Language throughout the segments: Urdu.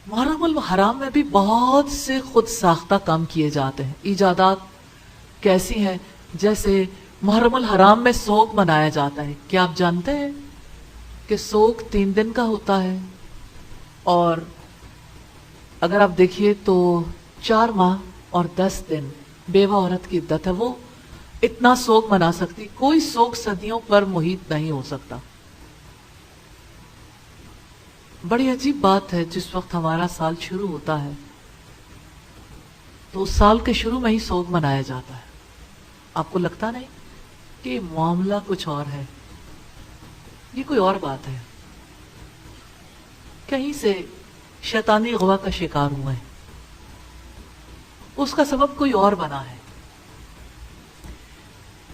محرم الحرام میں بھی بہت سے خود ساختہ کام کیے جاتے ہیں. ایجادات کیسی ہیں؟ جیسے محرم الحرام میں سوگ منایا جاتا ہے. کیا آپ جانتے ہیں کہ سوگ 3 دن کا ہوتا ہے؟ اور اگر آپ دیکھیے تو 4 ماہ اور 10 دن بیوہ عورت کی عدت ہے. وہ اتنا سوگ منا سکتی. کوئی سوگ صدیوں پر محیط نہیں ہو سکتا. بڑی عجیب بات ہے، جس وقت ہمارا سال شروع ہوتا ہے تو اس سال کے شروع میں ہی سوگ منایا جاتا ہے. آپ کو لگتا نہیں کہ معاملہ کچھ اور ہے؟ یہ کوئی اور بات ہے. کہیں سے شیطانی غوا کا شکار ہوئے ہیں، اس کا سبب کوئی اور بنا ہے.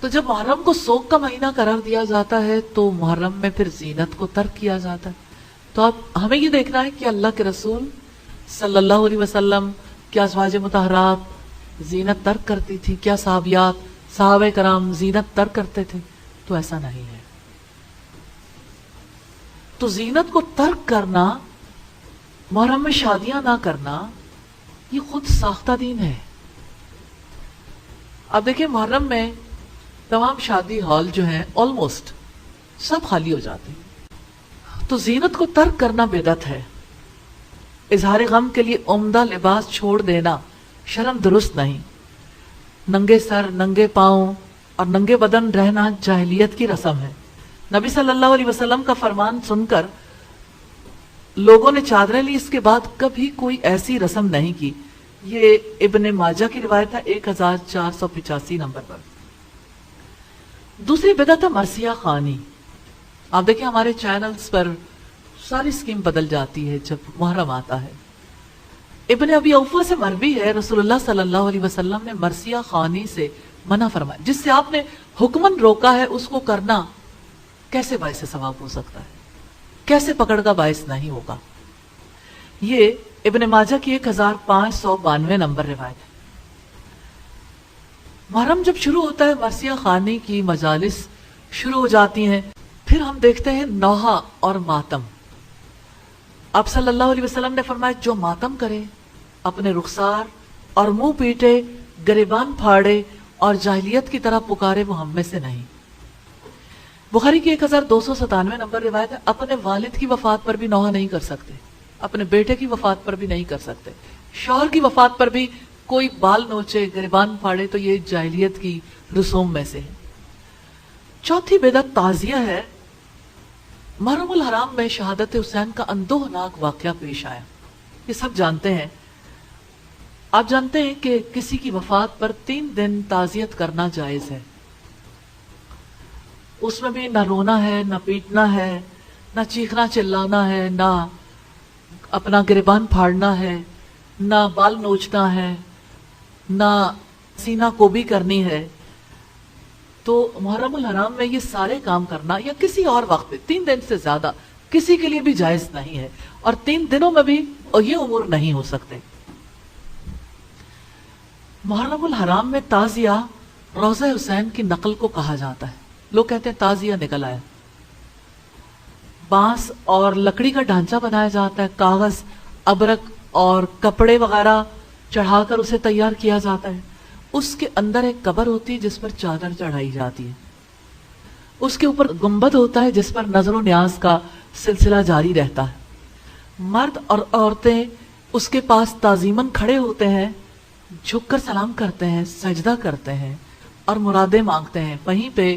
تو جب محرم کو سوگ کا مہینہ قرار دیا جاتا ہے تو محرم میں پھر زینت کو ترک کیا جاتا ہے. تو اب ہمیں یہ دیکھنا ہے کہ اللہ کے رسول صلی اللہ علیہ وسلم کیا ازواج مطہرات زینت ترک کرتی تھی؟ کیا صحابیات صحابہ کرام زینت ترک کرتے تھے؟ تو ایسا نہیں ہے. تو زینت کو ترک کرنا، محرم میں شادیاں نہ کرنا، یہ خود ساختہ دین ہے. اب دیکھیں محرم میں تمام شادی ہال جو ہیں آلموسٹ سب خالی ہو جاتے ہیں. تو زینت کو ترک کرنا بدعت ہے. اظہار غم کے لیے عمدہ لباس چھوڑ دینا شرم درست نہیں. ننگے سر، ننگے پاؤں اور ننگے بدن رہنا جاہلیت کی رسم ہے. نبی صلی اللہ علیہ وسلم کا فرمان سن کر لوگوں نے چادریں لی، اس کے بعد کبھی کوئی ایسی رسم نہیں کی. یہ ابن ماجہ کی روایت ہے 1485 نمبر پر. دوسری بدعت ہے مرثیہ خوانی. آپ دیکھیں ہمارے چینلز پر ساری سکیم بدل جاتی ہے جب محرم آتا ہے. ابن ابی اوفا سے مروی ہے رسول اللہ صلی اللہ علیہ وسلم نے مرثیہ خوانی سے منع فرمایا. جس سے آپ نے حکمن روکا ہے اس کو کرنا کیسے باعث ثواب ہو سکتا ہے؟ کیسے پکڑ کا باعث نہیں ہوگا؟ یہ ابن ماجہ کی 1592 نمبر روایت ہے. محرم جب شروع ہوتا ہے مرثیہ خوانی کی مجالس شروع ہو جاتی ہیں. پھر ہم دیکھتے ہیں نوحہ اور ماتم. آپ صلی اللہ علیہ وسلم نے فرمایا جو ماتم کرے، اپنے رخسار اور منہ پیٹے، گریبان پھاڑے اور جاہلیت کی طرح پکارے، وہ ہم میں سے نہیں. بخاری کی 1297 نمبر روایت ہے. اپنے والد کی وفات پر بھی نوحہ نہیں کر سکتے، اپنے بیٹے کی وفات پر بھی نہیں کر سکتے، شوہر کی وفات پر بھی کوئی بال نوچے، گریبان پھاڑے تو یہ جاہلیت کی رسوم میں سے ہے. چوتھی بدعت تعزیہ ہے. محرم الحرام میں شہادت حسین کا اندوہناک واقعہ پیش آیا. یہ سب جانتے ہیں. آپ جانتے ہیں کہ کسی کی وفات پر 3 دن تعزیت کرنا جائز ہے. اس میں بھی نہ رونا ہے، نہ پیٹنا ہے، نہ چیخنا چلانا ہے، نہ اپنا گریبان پھاڑنا ہے، نہ بال نوچنا ہے، نہ سینہ کوبی کرنی ہے. تو محرم الحرام میں یہ سارے کام کرنا یا کسی اور وقت میں 3 دن سے زیادہ کسی کے لیے بھی جائز نہیں ہے. اور 3 دنوں میں بھی یہ امور نہیں ہو سکتے. محرم الحرام میں تعزیہ روضہ حسین کی نقل کو کہا جاتا ہے. لوگ کہتے ہیں تعزیہ نکل آیا. بانس اور لکڑی کا ڈھانچہ بنایا جاتا ہے، کاغذ، ابرک اور کپڑے وغیرہ چڑھا کر اسے تیار کیا جاتا ہے. اس کے اندر ایک قبر ہوتی ہے جس پر چادر چڑھائی جاتی ہے. اس کے اوپر گنبد ہوتا ہے جس پر نظر و نیاز کا سلسلہ جاری رہتا ہے. مرد اور عورتیں اس کے پاس تعظیماً کھڑے ہوتے ہیں، جھک کر سلام کرتے ہیں، سجدہ کرتے ہیں اور مرادیں مانگتے ہیں. وہیں پہ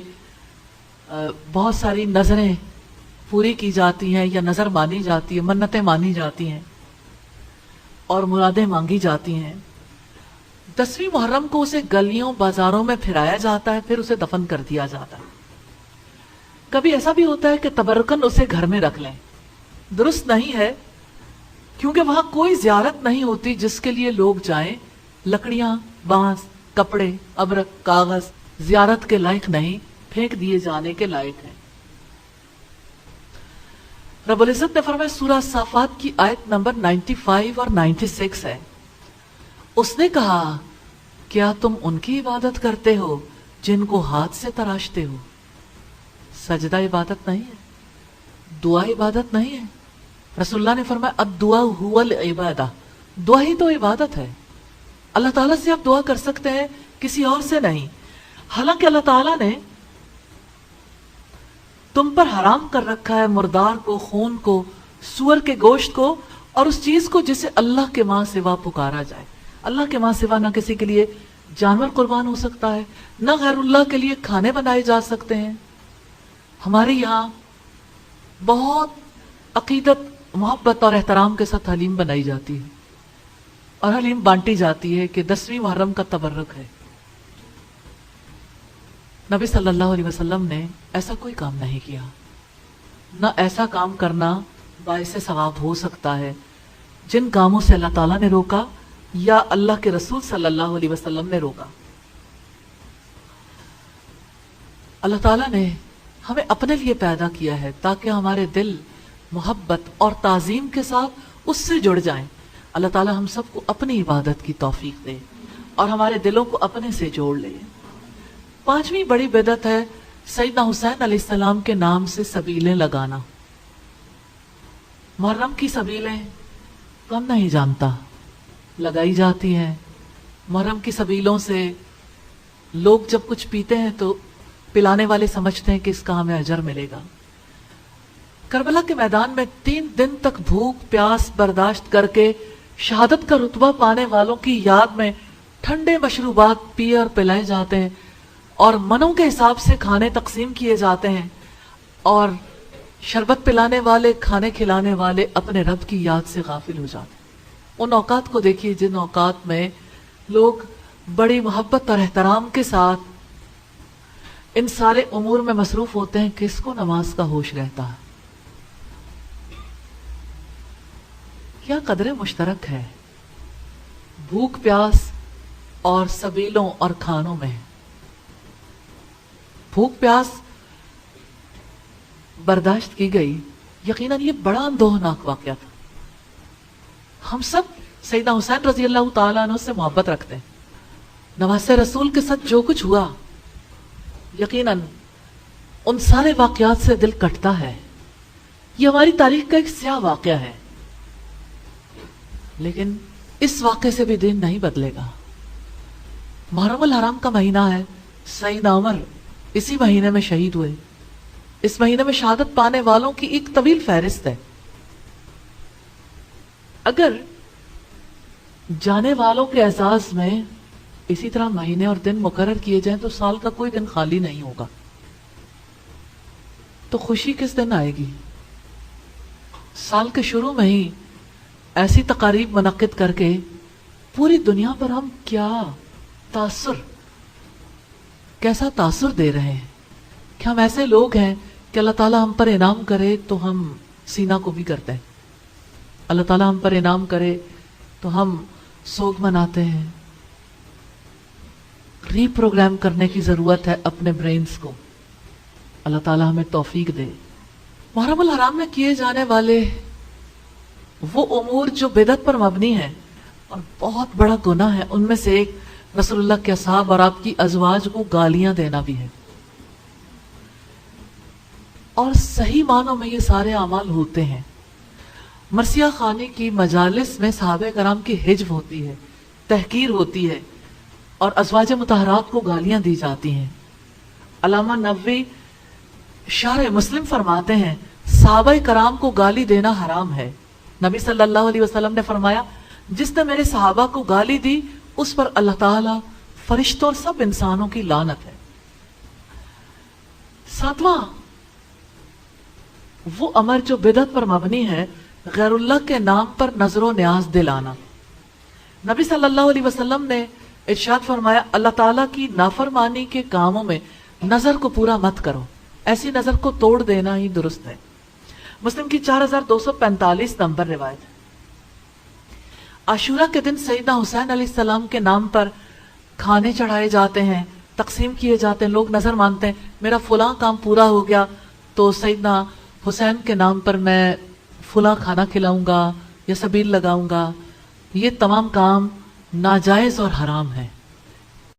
بہت ساری نظریں پوری کی جاتی ہیں یا نظر مانی جاتی ہے، منتیں مانی جاتی ہیں اور مرادیں مانگی جاتی ہیں. 10ویں محرم کو اسے گلیوں بازاروں میں پھرایا جاتا ہے، پھر اسے دفن کر دیا جاتا ہے. کبھی ایسا بھی ہوتا ہے کہ تبرکن اسے گھر میں رکھ لیں. درست نہیں ہے، کیونکہ وہاں کوئی زیارت نہیں ہوتی جس کے لیے لوگ جائیں. لکڑیاں، بانس، کپڑے، ابرک، کاغذ زیارت کے لائق نہیں، پھینک دیے جانے کے لائق ہیں. رب العزت نے فرمایا سورہ صافات کی آیت نمبر 95 اور 96 ہے. اس نے کہا کیا تم ان کی عبادت کرتے ہو جن کو ہاتھ سے تراشتے ہو؟ سجدہ عبادت نہیں ہے، دعا عبادت نہیں ہے، رسول اللہ نے فرمایا الدعاء هو العبادہ، دعا ہی تو عبادت ہے. اللہ تعالیٰ سے آپ دعا کر سکتے ہیں، کسی اور سے نہیں. حالانکہ اللہ تعالیٰ نے تم پر حرام کر رکھا ہے مردار کو، خون کو، سور کے گوشت کو، اور اس چیز کو جسے اللہ کے ماں سوا پکارا جائے. اللہ کے ماں سوا نہ کسی کے لیے جانور قربان ہو سکتا ہے، نہ غیر اللہ کے لیے کھانے بنائے جا سکتے ہیں. ہمارے یہاں بہت عقیدت، محبت اور احترام کے ساتھ حلیم بنائی جاتی ہے، اور حلیم بانٹی جاتی ہے کہ 10ویں محرم کا تبرک ہے. نبی صلی اللہ علیہ وسلم نے ایسا کوئی کام نہیں کیا، نہ ایسا کام کرنا باعث ثواب ہو سکتا ہے جن کاموں سے اللہ تعالیٰ نے روکا یا اللہ کے رسول صلی اللہ علیہ وسلم نے روکا. اللہ تعالیٰ نے ہمیں اپنے لیے پیدا کیا ہے تاکہ ہمارے دل محبت اور تعظیم کے ساتھ اس سے جڑ جائیں. اللہ تعالیٰ ہم سب کو اپنی عبادت کی توفیق دے اور ہمارے دلوں کو اپنے سے جوڑ لے. 5ویں بڑی بدعت ہے سیدنا حسین علیہ السلام کے نام سے سبیلیں لگانا. محرم کی سبیلیں کم نہیں جانتا، لگائی جاتی ہیں. محرم کی سبیلوں سے لوگ جب کچھ پیتے ہیں تو پلانے والے سمجھتے ہیں کہ اس کا ہمیں اجر ملے گا. کربلا کے میدان میں 3 دن تک بھوک پیاس برداشت کر کے شہادت کا رتبہ پانے والوں کی یاد میں ٹھنڈے مشروبات پیے اور پلائے جاتے ہیں، اور منوں کے حساب سے کھانے تقسیم کیے جاتے ہیں، اور شربت پلانے والے، کھانے کھلانے والے اپنے رب کی یاد سے غافل ہو جاتے ہیں. ان اوقات کو دیکھیے جن اوقات میں لوگ بڑی محبت اور احترام کے ساتھ ان سارے امور میں مصروف ہوتے ہیں، کس کو نماز کا ہوش رہتا ہے؟ کیا قدر مشترک ہے بھوک پیاس اور سبیلوں اور کھانوں میں. بھوک پیاس برداشت کی گئی، یقیناً یہ بڑا اندوہناک واقعہ تھا. ہم سب سیدنا حسین رضی اللہ تعالیٰ عنہ سے محبت رکھتے ہیں. نواز رسول کے ساتھ جو کچھ ہوا، یقیناً ان سارے واقعات سے دل کٹتا ہے. یہ ہماری تاریخ کا ایک سیاہ واقعہ ہے، لیکن اس واقعے سے بھی دین نہیں بدلے گا. محرم الحرام کا مہینہ ہے، سیدنا عمر اسی مہینے میں شہید ہوئے. اس مہینے میں شہادت پانے والوں کی ایک طویل فہرست ہے. اگر جانے والوں کے اعزاز میں اسی طرح مہینے اور دن مقرر کیے جائیں تو سال کا کوئی دن خالی نہیں ہوگا. تو خوشی کس دن آئے گی؟ سال کے شروع میں ہی ایسی تقاریب منعقد کر کے پوری دنیا پر ہم کیسا تاثر دے رہے ہیں کہ ہم ایسے لوگ ہیں کہ اللہ تعالیٰ ہم پر انعام کرے تو ہم سینہ کو بھی کرتے ہیں. اللہ تعالیٰ ہم پر انعام کرے تو ہم سوگ مناتے ہیں. ری پروگرام کرنے کی ضرورت ہے اپنے برینز کو. اللہ تعالیٰ ہمیں توفیق دے. محرم الحرام میں کیے جانے والے وہ امور جو بدعت پر مبنی ہیں اور بہت بڑا گناہ ہے، ان میں سے ایک رسول اللہ کے اصحاب اور آپ کی ازواج کو گالیاں دینا بھی ہے. اور صحیح معنوں میں یہ سارے اعمال ہوتے ہیں. مرثیہ خانی کی مجالس میں صحابہ کرام کی حجب ہوتی ہے، تحقیر ہوتی ہے، اور ازواج مطہرات کو گالیاں دی جاتی ہیں. علامہ نووی شرح مسلم فرماتے ہیں صحابہ کرام کو گالی دینا حرام ہے. نبی صلی اللہ علیہ وسلم نے فرمایا جس نے میرے صحابہ کو گالی دی اس پر اللہ تعالیٰ، فرشتوں اور سب انسانوں کی لعنت ہے. 7واں وہ امر جو بدعت پر مبنی ہے، غیر اللہ کے نام پر نظر و نیاز دلانا. نبی صلی اللہ علیہ وسلم نے ارشاد فرمایا اللہ تعالیٰ کی نافرمانی کے کاموں میں نظر کو پورا مت کرو، ایسی نظر کو توڑ دینا ہی درست ہے. مسلم کی 4245 نمبر روایت ہے. عاشورہ کے دن سیدنا حسین علیہ السلام کے نام پر کھانے چڑھائے جاتے ہیں، تقسیم کیے جاتے ہیں. لوگ نظر مانتے ہیں میرا فلاں کام پورا ہو گیا تو سیدنا حسین کے نام پر میں فلاں کھانا کھلاؤں گا یا سبیل لگاؤں گا. یہ تمام کام ناجائز اور حرام ہیں.